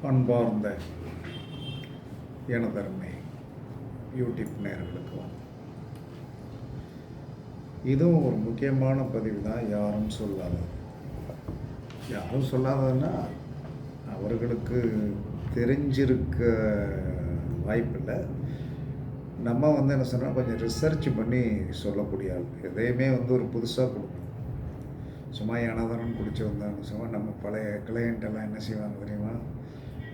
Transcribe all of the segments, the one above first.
அன்பார்ந்த எனதருமை யூடியூப் நேயர்களுக்கும் இதுவும் ஒரு முக்கியமான பதிவு தான். யாரும் சொல்லாததுன்னா அவர்களுக்கு தெரிஞ்சிருக்க வாய்ப்பில்லை. நம்ம என்ன சொன்னால் கொஞ்சம் ரிசர்ச் பண்ணி சொல்லக்கூடிய ஆள். எதையுமே ஒரு புதுசாக கொடுக்கணும். சும்மா ஏனாதாரம் குடிச்சு வந்தாங்க. சும்மா நம்ம பழைய கிளையண்ட்டெல்லாம் என்ன செய்வாங்க தெரியுமா?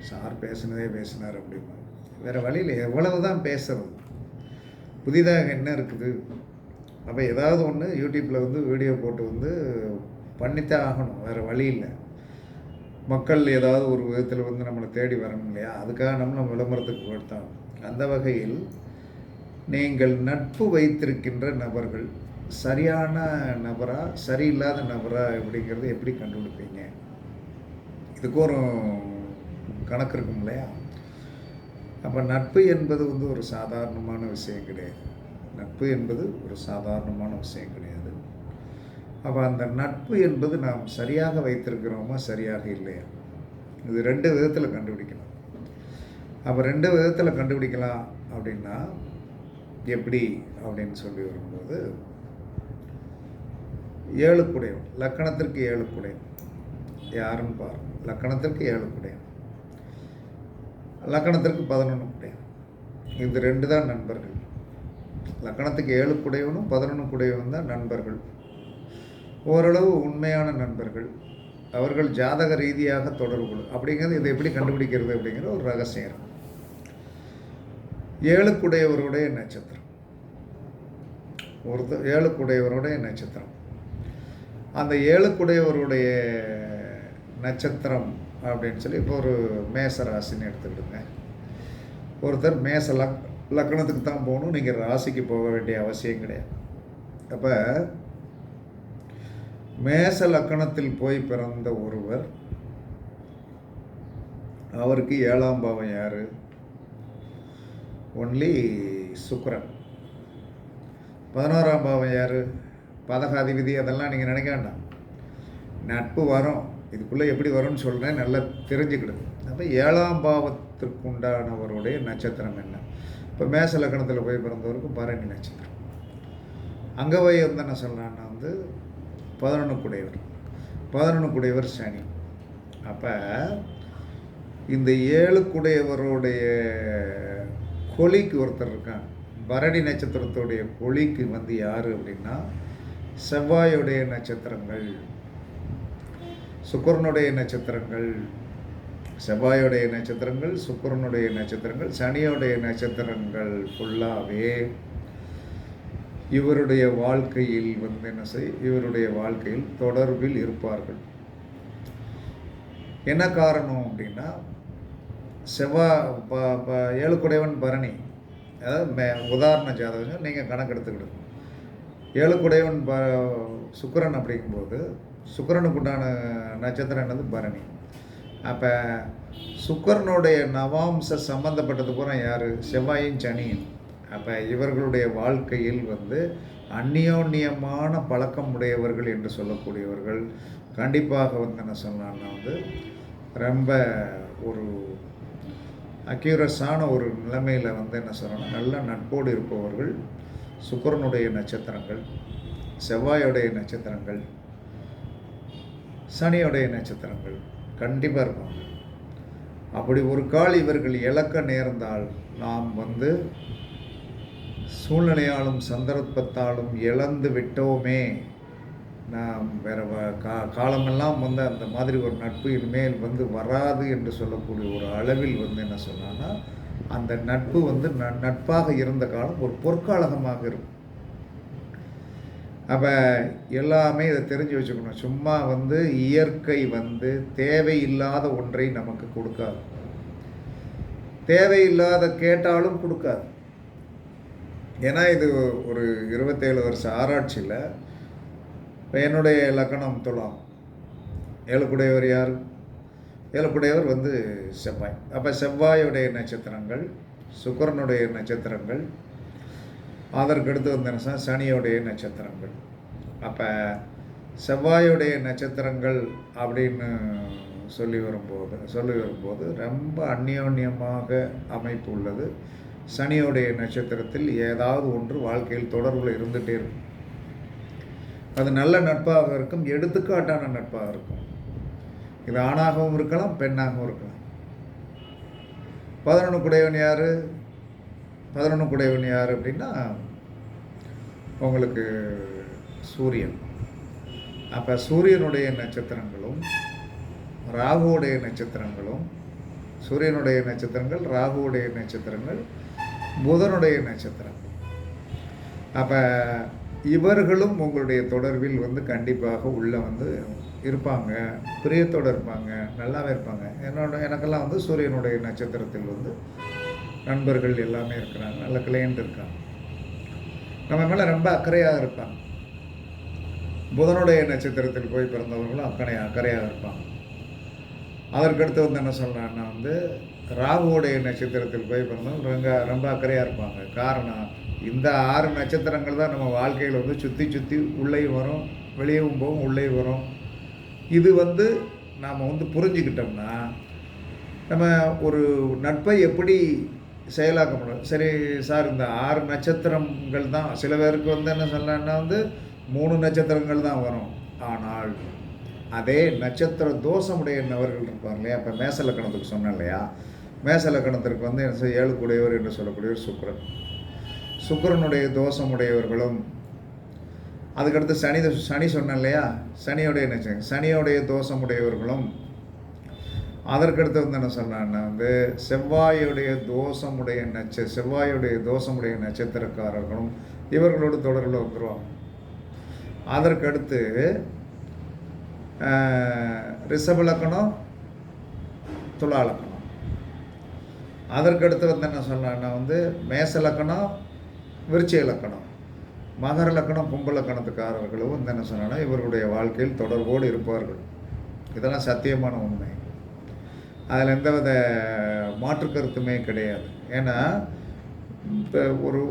சார் பேசினார் அப்படிமா. வேறு வழியில் எவ்வளவு தான் பேசுறது, புதிதாக என்ன இருக்குது? அப்போ ஏதாவது ஒன்று யூடியூப்பில் வீடியோ போட்டு பண்ணித்தான் ஆகணும். வேறு வழி இல்லை. மக்கள் ஏதாவது ஒரு விதத்தில் நம்மளை தேடி வரணும் இல்லையா? அதுக்காக நம்ம விளம்பரத்துக்கு போய்தான். அந்த வகையில் நீங்கள் நட்பு வைத்திருக்கின்ற நபர்கள் சரியான நபரா சரியில்லாத நபரா அப்படிங்கிறது எப்படி கண்டுபிடிப்பீங்க? இதுக்கு ஒரு கணக்கு இருக்கும் இல்லையா? அப்போ நட்பு என்பது ஒரு சாதாரணமான விஷயம் கிடையாது. நட்பு என்பது ஒரு சாதாரணமான விஷயம் கிடையாது. அப்போ அந்த நட்பு என்பது நாம் சரியாக வைத்திருக்கிறோமா சரியாக இல்லையா? இது 2 விதத்தில் கண்டுபிடிக்கலாம். அப்போ 2 விதத்தில் கண்டுபிடிக்கலாம் அப்படின்னா எப்படி அப்படின்னு சொல்லி வரும்போது, 7 குடையவன், லக்கணத்திற்கு 7 குடையவன் யாருன்னு பாருங்க. லக்கணத்திற்கு 7 குடையவன், லக்கணத்திற்கு 11 குடையவன். இது 2 தான் நண்பர்கள். லக்கணத்துக்கு 7 குடையவனும் 11 குடையவன் தான் நண்பர்கள். ஓரளவு உண்மையான நண்பர்கள். அவர்கள் ஜாதக ரீதியாக தொடர்பு அப்படிங்கிறது இதை எப்படி கண்டுபிடிக்கிறது அப்படிங்கிற ஒரு ரகசியம் இருக்கும். 7 குடையவருடைய நட்சத்திரம், 7 குடையவருடைய நட்சத்திரம். அந்த 7 குடையவருடைய நட்சத்திரம் அப்படின்னு சொல்லி இப்போ ஒரு மேச ராசின்னு எடுத்துக்கிடுங்க. ஒருத்தர் மேச லக்கணத்துக்கு தான் போகணும், நீங்கள் ராசிக்கு போக வேண்டிய அவசியம் கிடையாது. அப்போ மேச லக்கணத்தில் போய் பிறந்த ஒருவர், அவருக்கு 7ஆம் பாவம் யாரு? ஒன்லி சுக்கிரன். 11ஆம் பாவம் யாரு? பதகாதிபதி. அதெல்லாம் நீங்கள் நினைக்க வேண்டாம். நட்பு வரும், இதுக்குள்ளே எப்படி வரும்னு சொல்கிறேன், நல்லா தெரிஞ்சுக்கிடுது. அப்போ 7ஆம் பாவத்திற்கு உண்டானவருடைய நட்சத்திரம் என்ன? இப்போ மேச லக்கணத்தில் போய் பிறந்தவருக்கு பரணி நட்சத்திரம். அங்கே போய் என்ன சொல்லலான்னா 11 குடையவர். 11 குடையவர் சனி. அப்போ இந்த 7 குடையவருடைய கொலிக்கு ஒருத்தர் இருக்கான். பரணி நட்சத்திரத்துடைய கொலிக்கு யார் அப்படின்னா செவ்வாயுடைய நட்சத்திரங்கள், சுக்கிரனுடைய நட்சத்திரங்கள், செவ்வாயுடைய நட்சத்திரங்கள், சுக்கிரனுடைய நட்சத்திரங்கள், சனியுடைய நட்சத்திரங்கள் ஃபுல்லாகவே இவருடைய வாழ்க்கையில் இவருடைய வாழ்க்கையில் தொடர்பில் இருப்பார்கள். என்ன காரணம் அப்படின்னா, செவ்வாய் 7 குடையவன் பரணி. அதாவது உதாரண ஜாதகம் நீங்கள் கணக்கெடுத்துக்கிடுங்க. 7 குடையவன் சுக்கிரன் அப்படிங்கும்போது சுக்கிரனுக்கு உண்டான நட்சத்திரம் என்னது? பரணி. அப்போ சுக்கிரனுடைய நவாம்ச சம்பந்தப்பட்டது பூரா யார்? செவ்வாயும் சனியும். அப்போ இவர்களுடைய வாழ்க்கையில் அந்நியோன்யமான பழக்கம் உடையவர்கள் என்று சொல்லக்கூடியவர்கள் கண்டிப்பாக என்ன சொன்னான்னா ரொம்ப ஒரு அக்யூரஸான ஒரு நிலைமையில் என்ன சொல்லணும், நல்ல நட்போடு இருப்பவர்கள் சுக்கிரனுடைய நட்சத்திரங்கள், செவ்வாயுடைய நட்சத்திரங்கள், சனியுடைய நட்சத்திரங்கள் கண்டிப்பாக இருப்பாங்க. அப்படி ஒரு கால் இவர்கள் இழக்க நேர்ந்தால் நாம் சூழ்நிலையாலும் சந்தர்ப்பத்தாலும் இழந்து விட்டோமே, நாம் வேறு காலமெல்லாம் அந்த மாதிரி ஒரு நட்பு இனிமேல் வராது என்று சொல்லக்கூடிய ஒரு அளவில் என்ன சொன்னான்னா, அந்த நட்பு நட்பாக இருந்த காலம் ஒரு பொற்காலகமாக இருக்கும். அப்போ எல்லாமே இதை தெரிஞ்சு வச்சுக்கணும். சும்மா இயற்கை தேவையில்லாத ஒன்றை நமக்கு கொடுக்காது, தேவையில்லாத கேட்டாலும் கொடுக்காது. ஏன்னா இது ஒரு 27 வருஷ ஆராய்ச்சியில் என்னுடைய லக்கணம் துலாம். 7 குடையவர் யார்? 7 குடையவர் செவ்வாய். அப்போ செவ்வாயுடைய நட்சத்திரங்கள், சுக்கிரனுடைய நட்சத்திரங்கள், அதற்கடுத்து என்ன சனியோடைய நட்சத்திரங்கள். அப்போ செவ்வாயுடைய நட்சத்திரங்கள் அப்படின்னு சொல்லி வரும்போது ரொம்ப அந்யோன்யமாக அமைப்பு உள்ளது. சனியோடைய நட்சத்திரத்தில் ஏதாவது ஒன்று வாழ்க்கையில் தொடர்பில் இருந்துகிட்டே இருக்கும். அது நல்ல நட்பாக இருக்கும், எடுத்துக்காட்டான நட்பாக இருக்கும். இது ஆணாகவும் இருக்கலாம், பெண்ணாகவும் இருக்கலாம். 11 குடையவன் யார்? 11 குடையவன் யார் அப்படின்னா உங்களுக்கு சூரியன். அப்போ சூரியனுடைய நட்சத்திரங்களும் ராகுவுடைய நட்சத்திரங்களும், சூரியனுடைய நட்சத்திரங்கள், ராகுவுடைய நட்சத்திரங்கள், புதனுடைய நட்சத்திரம். அப்போ இவர்களும் உங்களுடைய தொடர்பில் கண்டிப்பாக உள்ளே இருப்பாங்க, பிரியத்தோடு இருப்பாங்க, நல்லாவே இருப்பாங்க. எனக்கெல்லாம் சூரியனுடைய நட்சத்திரத்தில் நண்பர்கள் எல்லாமே இருக்கிறாங்க, நல்ல கிளையண்ட் இருக்காங்க, நம்ம மேலே ரொம்ப அக்கறையாக இருப்பாங்க. புதனுடைய நட்சத்திரத்தில் போய் பிறந்தவர்களும் அக்கறையாக இருப்பாங்க. அதற்கடுத்து என்ன சொல்கிறாங்கன்னா ராகுவோடைய நட்சத்திரத்தில் போய் பிறந்தவங்க ரொம்ப அக்கறையாக இருப்பாங்க. காரணம், இந்த 6 நட்சத்திரங்கள் தான் நம்ம வாழ்க்கையில் சுற்றி உள்ளேயும் வரும், வெளியவும் போகும், உள்ளேயும் வரும். இது நாம் புரிஞ்சுக்கிட்டோம்னா நம்ம ஒரு நட்பை எப்படி செயலாக்க முடியும். சரி சார், இந்த 6 நட்சத்திரங்கள் தான், சில பேருக்கு என்ன சொல்லலாம்னா 3 நட்சத்திரங்கள் தான் வரும். ஆனால் அதே நட்சத்திர தோஷமுடைய நபர்கள் இருப்பாங்க இல்லையா? இப்போ மேச லக்கணத்துக்கு சொன்னேன் இல்லையா? மேச லக்கணத்திற்கு 7 கூடையவர் என்று சொல்லக்கூடியவர் சுக்கிரன். சுக்கிரனுடைய தோஷமுடையவர்களும், அதுக்கடுத்து சனி சொன்னேன் இல்லையா? சனியோடைய தோஷமுடையவர்களும், அதற்கடுத்து என்ன சொன்னான்னா செவ்வாயுடைய தோஷமுடைய நட்சத்திரக்காரர்களும் இவர்களோடு தொடர்பில் வந்துடுவாங்க. அதற்கடுத்து ரிஷப லக்கணம், துலா லக்கணம். அதற்கடுத்து என்ன சொன்னான்னா மேச லக்கணம், விருச்சிக லக்கணம், மகர லக்கணம், கும்ப லக்கணத்துக்காரர்களும் என்ன சொன்னான்னா இவர்களுடைய வாழ்க்கையில் தொடர்போடு இருப்பார்கள். இதெல்லாம் சத்தியமான உண்மை. அதில் எந்தவித மாற்று கருத்துமே கிடையாது. ஏன்னா இப்போ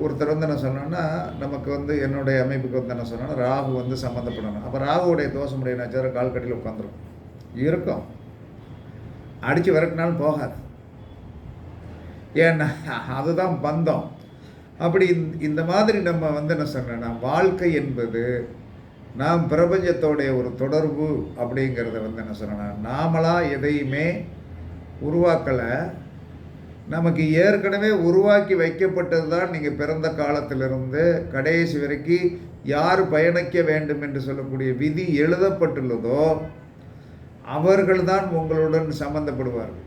ஒருத்தர் என்ன சொன்னோன்னா, நமக்கு என்னுடைய அமைப்புக்கு என்ன சொன்னோன்னா ராகு சம்மந்தப்படணும். அப்போ ராகுவுடைய தோஷமுடைய நட்சத்திரம் கால் கட்டியில் உட்காந்துருக்கும், இருக்கும், அடித்து விரட்டினாலும் போகாது. ஏன்னா அதுதான் பந்தம். அப்படி இந்த மாதிரி நம்ம என்ன சொன்னோன்னா, வாழ்க்கை என்பது நாம் பிரபஞ்சத்தோடைய ஒரு தொடர்பு அப்படிங்கிறத என்ன சொன்னோன்னா, நாமளாக எதையுமே உருவாக்கலை, நமக்கு ஏற்கனவே உருவாக்கி வைக்கப்பட்டது தான். நீங்கள் பிறந்த காலத்திலிருந்து கடைசி வரைக்கும் யார் பயணிக்க வேண்டும் என்று சொல்லக்கூடிய விதி எழுதப்பட்டுள்ளதோ அவர்கள்தான் உங்களுடன் சம்பந்தப்படுவார்கள்.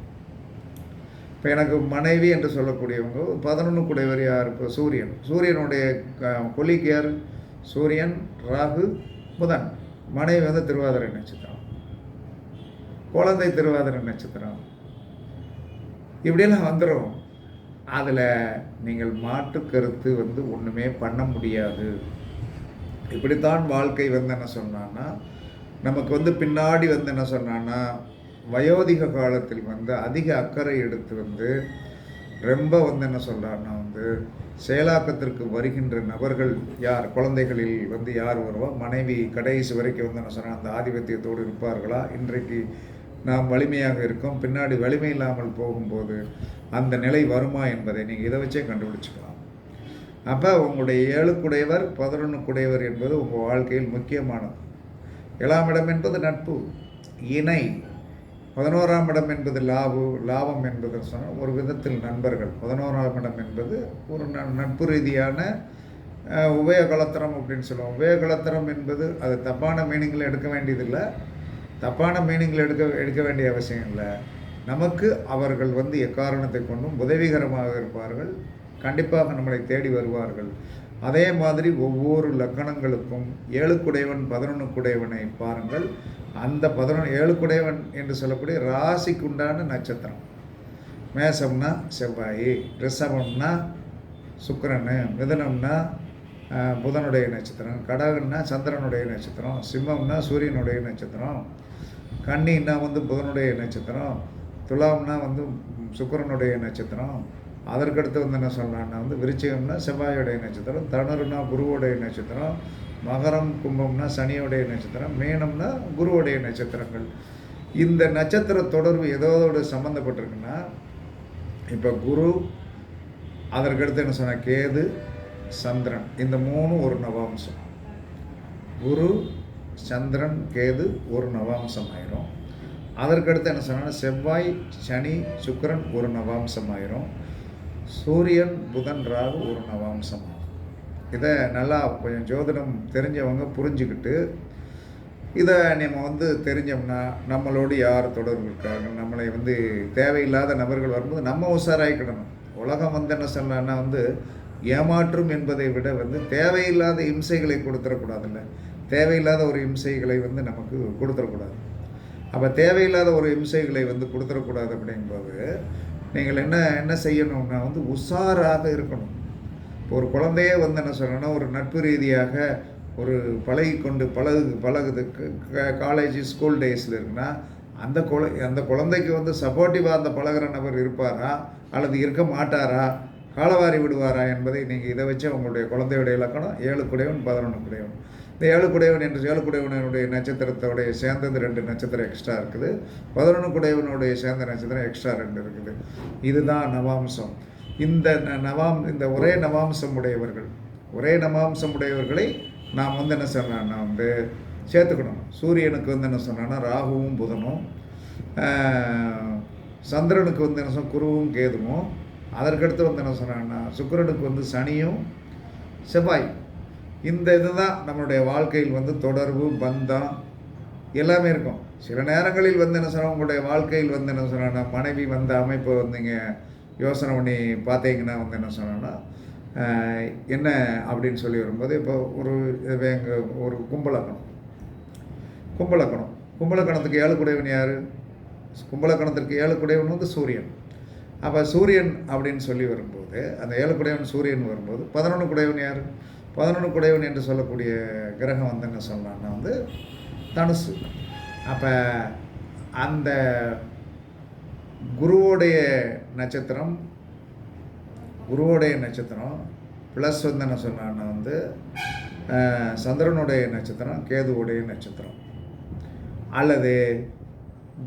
இப்போ எனக்கு மனைவி என்று சொல்லக்கூடியவங்க 11 குடையவர் யார்? இப்போ சூரியனுடைய கொலிக்கு யார்? சூரியன், ராகு, புதன். மனைவி திருவாதிரை நட்சத்திரம், குழந்தை திருவாதிரை நட்சத்திரம். இப்படியெல்லாம் வந்துடும். அதில் நீங்கள் மாற்று கருத்து ஒன்றுமே பண்ண முடியாது. இப்படித்தான் வாழ்க்கை என்ன சொன்னான்னா, நமக்கு பின்னாடி என்ன சொன்னான்னா, வயோதிக காலத்தில் அதிக அக்கறை எடுத்து ரொம்ப என்ன சொல்கிறான்னா செயலாக்கத்திற்கு வருகின்ற நபர்கள் யார்? குழந்தைகளில் யார் வருவா? மனைவி கடைசி வரைக்கும் என்ன சொன்னால் அந்த ஆதிபத்தியத்தோடு இருப்பார்களா? இன்றைக்கு நாம் வலிமையாக இருக்கோம், பின்னாடி வலிமை இல்லாமல் போகும்போது அந்த நிலை வருமா என்பதை நீங்கள் இதை வச்சே கண்டுபிடிச்சிக்கலாம். அப்போ உங்களுடைய 7 குடையவர் 11 குடையவர் என்பது உங்கள் வாழ்க்கையில் முக்கியமானது. 7ஆம் இடம் என்பது நட்பு, இணை. 11ஆம் இடம் என்பது லாபம் என்பது சொன்னால் ஒரு விதத்தில் நண்பர்கள். 11ஆம் இடம் என்பது ஒரு நட்பு ரீதியான உபயகலத்திரம் அப்படின்னு சொல்லுவோம். உபயகலத்திரம் என்பது அது தப்பான மீனிங்கில் எடுக்க வேண்டியதில்லை, தப்பான மீனிங்கில் எடுக்க வேண்டிய அவசியம் இல்லை. நமக்கு அவர்கள் எக்காரணத்தை கொண்டும் உதவிகரமாக இருப்பார்கள், கண்டிப்பாக நம்மளை தேடி வருவார்கள். அதே மாதிரி ஒவ்வொரு லக்கணங்களுக்கும் 7 குடையவன் 11 குடையவனை பாருங்கள். அந்த 7 குடையவன் என்று சொல்லக்கூடிய ராசிக்குண்டான நட்சத்திரம். மேசம்னா செவ்வாய், ரிஷபம்னா சுக்கிரன், மிதுனம்னா புதனுடைய நட்சத்திரம், கடகம்னா சந்திரனுடைய நட்சத்திரம், சிம்மம்னா சூரியனுடைய நட்சத்திரம், கன்னின்னா புதனுடைய நட்சத்திரம், துலாம்னா சுக்கிரனுடைய நட்சத்திரம். அதற்கடுத்து என்ன சொல்லலாம்னா விருச்சிகம்னா செவ்வாயுடைய நட்சத்திரம், தனுருனா குருவுடைய நட்சத்திரம், மகரம் கும்பம்னா சனியோடைய நட்சத்திரம், மீனம்னா குருவுடைய நட்சத்திரங்கள். இந்த நட்சத்திர தொடர்பு எதோடு சம்மந்தப்பட்டிருக்குன்னா, இப்போ குரு, அதற்கடுத்து என்ன சொன்ன கேது, சந்திரன், இந்த 3 ஒரு நவாம்சம். குரு, சந்திரன், கேது ஒரு நவாம்சம் ஆயிரும். அதற்கடுத்து என்ன சொன்னால் செவ்வாய், சனி, சுக்கிரன் ஒரு நவாம்சம் ஆயிரும். சூரியன், புதன், ராகு ஒரு நவாம்சம் ஆகும். இதை நல்லா கொஞ்சம் ஜோதிடம் தெரிஞ்சவங்க புரிஞ்சுக்கிட்டு இதை நம்ம தெரிஞ்சோம்னா நம்மளோடு யார் தொடர்பு இருக்காங்க, நம்மளை தேவையில்லாத நபர்கள் வரும்போது நம்ம உஷாராயிக்கிடணும். உலகம் என்ன சொன்னா ஏமாற்றும் என்பதை விட தேவையில்லாத இம்சைகளை கொடுத்துடக்கூடாதுல்ல. தேவையில்லாத ஒரு இம்சைகளை நமக்கு கொடுத்துடக்கூடாது. அப்போ தேவையில்லாத ஒரு இம்சைகளை கொடுத்துடக்கூடாது. அப்படிங்கும்போது நீங்கள் என்ன செய்யணும்னா உஷாராக இருக்கணும். இப்போ ஒரு குழந்தையே என்ன சொல்லணும்னா ஒரு நட்பு ரீதியாக ஒரு பழகுதுக்கு காலேஜ் ஸ்கூல் டேஸில் இருக்குன்னா அந்த குழந்தைக்கு சப்போர்ட்டிவாக அந்த பழகிற நபர் இருப்பாரா அல்லது இருக்க மாட்டாரா, காலவாரி விடுவாரா என்பதை நீங்கள் இதை வச்சு உங்களுடைய குழந்தையுடைய இலக்கணம் 7 குடையவன் 11 குடையவன். இந்த 7 குடையவன் என்று 7 குடையவனுடைய நட்சத்திரத்தோடைய சேர்ந்தது 2 நட்சத்திரம் எக்ஸ்ட்ரா இருக்குது. 11 குடையவனுடைய சேர்ந்த நட்சத்திரம் எக்ஸ்ட்ரா 2 இருக்குது. இதுதான் நவாம்சம். இந்த ஒரே நவாம்சம் உடையவர்களை நாம் என்ன சொன்னா சேர்த்துக்கணும். சூரியனுக்கு என்ன சொன்னா ராகுவும் புதனும், சந்திரனுக்கு என்ன சொன்ன குருவும் கேதுவும், அதற்கடுத்து என்ன சொன்னாங்கன்னா சுக்கிரனுக்கு சனியும் செவ்வாய். இந்த இதுதான் நம்மளுடைய வாழ்க்கையில் தொடர்பு, பந்தம் எல்லாமே இருக்கும். சில நேரங்களில் என்ன சொன்னால் உங்களுடைய வாழ்க்கையில் என்ன சொன்னா மனைவி அமைப்பை நீங்கள் யோசனை பண்ணி பார்த்தீங்கன்னா என்ன சொன்னோன்னா என்ன அப்படின்னு சொல்லி வரும்போது, இப்போ ஒரு கும்பலக்கணத்துக்கு 7 குடையவன் யார்? கும்பலக்கணத்திற்கு 7 குடையவன் சூரியன். அப்போ சூரியன் அப்படின்னு சொல்லி வரும்போது அந்த 7 குடையவன் சூரியன் வரும்போது 11 குடையவன் யார்? 11 குடையவன் என்று சொல்லக்கூடிய கிரகம் என்ன சொல்லலாம்னா தனுசு. அப்போ அந்த குருவோடைய நட்சத்திரம் ப்ளஸ் என்ன சொன்னான்னா சந்திரனுடைய நட்சத்திரம், கேதுவோடைய நட்சத்திரம், அல்லது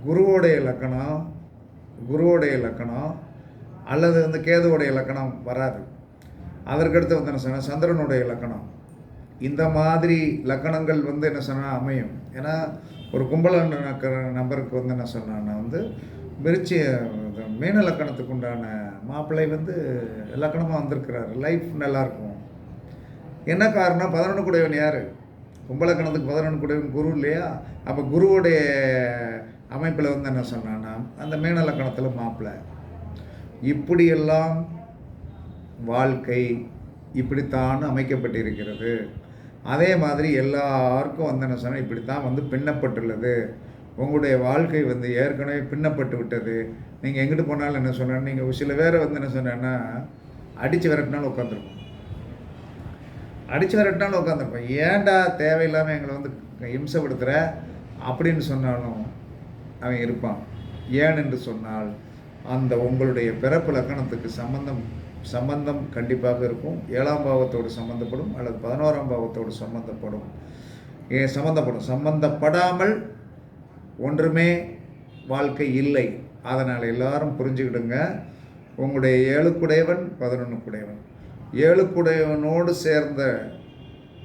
குருவோடைய இலக்கணம் அல்லது கேதுவோடைய இலக்கணம் வராது. அதற்கடுத்து என்ன சொன்னால் சந்திரனுடைய இலக்கணம். இந்த மாதிரி லக்கணங்கள் என்ன சொன்னால் அமையும். ஏன்னா ஒரு கும்பல நபருக்கு என்ன சொன்னான்னா விருச்சி மீன லக்கணத்துக்கு உண்டான மாப்பிள்ளை லக்கணமாக வந்திருக்கிறார். லைஃப் நல்லாயிருக்கும். என்ன காரணம்? 11 குடையவன் யார்? கும்பலக்கணத்துக்கு 11 குடையவன் குரு இல்லையா? அப்போ குருவுடைய அமைப்பில் என்ன சொன்னான்னா அந்த மீன லக்கணத்தில் மாப்பிள்ளை. இப்படியெல்லாம் வாழ்க்கை இப்படித்தான் அமைக்கப்பட்டிருக்கிறது. அதே மாதிரி எல்லாருக்கும் என்ன சொன்னால் இப்படித்தான் பின்னப்பட்டுள்ளது. உங்களுடைய வாழ்க்கை ஏற்கனவே பின்னப்பட்டு விட்டது. நீங்கள் எங்கிட்டு போனாலும் என்ன சொன்னால் நீங்கள் சில பேரை என்ன சொன்னேன்னா அடித்து விரட்டினாலும் உட்காந்துருப்போம். ஏன்டா தேவையில்லாமல் எங்களை இம்சப்படுத்துகிற அப்படின்னு சொன்னாலும் அவன் இருப்பான். ஏன் என்று சொன்னால் அந்த உங்களுடைய பிறப்பு லக்கணத்துக்கு சம்பந்தம் கண்டிப்பாக இருக்கும். 7ஆம் பாவத்தோடு சம்பந்தப்படும் அல்லது 11ஆம் பாவத்தோடு சம்பந்தப்படாமல் ஒன்றுமே வாழ்க்கை இல்லை. அதனால் எல்லாரும் புரிஞ்சுக்கிடுங்க. உங்களுடைய 7 குடையவன் 11 குடையவன், 7 குடையவனோடு சேர்ந்த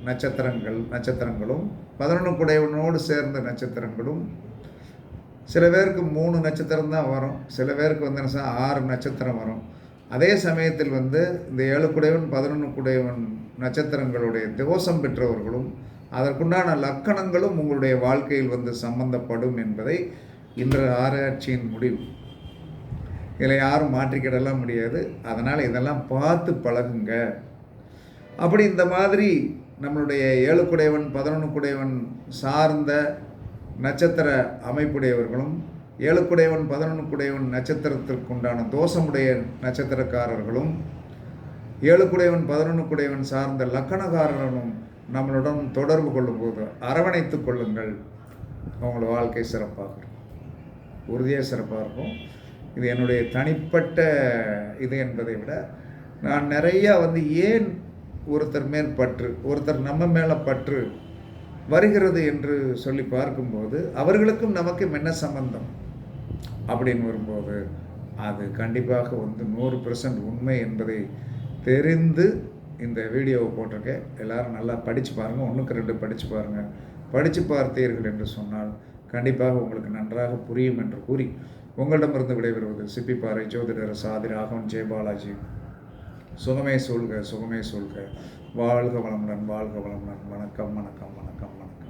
நட்சத்திரங்களும் 11 குடையவனோடு சேர்ந்த நட்சத்திரங்களும், சில பேருக்கு 3 நட்சத்திரம் தான் வரும், சில பேருக்கு 6 நட்சத்திரம் வரும். அதே சமயத்தில் இந்த 7 குடையவன் 11 குடையவன் நட்சத்திரங்களுடைய தோஷம் பெற்றவர்களும் அதற்குண்டான லக்கணங்களும் உங்களுடைய வாழ்க்கையில் சம்பந்தப்படும் என்பதை இன்று ஆராய்ச்சியின் முடிவு. இதில் யாரும் மாற்றிக்கிடலாம் முடியாது. அதனால் இதெல்லாம் பார்த்து பழகுங்க. அப்படி இந்த மாதிரி நம்மளுடைய 7 குடையவன் 11 குடையவன் சார்ந்த நட்சத்திர அமைப்புடையவர்களும் 7 குடையவன் 11 குடையவன் நட்சத்திரத்திற்குண்டான தோஷமுடைய நட்சத்திரக்காரர்களும் 7 குடையவன் 11 குடையவன் சார்ந்த லக்கணக்காரர்களும் நம்மளுடன் தொடர்பு கொள்ளும்போது அரவணைத்து கொள்ளுங்கள். உங்களோட வாழ்க்கை சிறப்பாக இருக்கும், உறுதியாக சிறப்பாக இருக்கும். இது என்னுடைய தனிப்பட்ட இது என்பதை விட நான் நிறையா ஏன் ஒருத்தர் மேல் பற்று, ஒருத்தர் நம்ம மேலே பற்று வருகிறது என்று சொல்லி பார்க்கும்போது அவர்களுக்கும் நமக்கும் என்ன சம்பந்தம் அப்படின்னு வரும்போது அது கண்டிப்பாக வந்து 100% உண்மை என்பதை தெரிந்து இந்த வீடியோவை போட்டிருக்கேன். எல்லாரும் நல்லா படித்து பாருங்கள். 1க்கு 2 படித்து பாருங்கள். படித்து பார்த்தீர்கள் என்று சொன்னால் கண்டிப்பாக உங்களுக்கு நன்றாக புரியும் என்று கூறி உங்களிடமிருந்து விடைபெறுவது சிப்பிப்பாறை ஜோதிடர் சாதி ராகவன் ஜெயபாலாஜி. சுகமே சொல்க, சுகமே சொல்க. வாழ்க வளமுடன், வாழ்க வளமுடன். வணக்கம், வணக்கம், வணக்கம், வணக்கம்.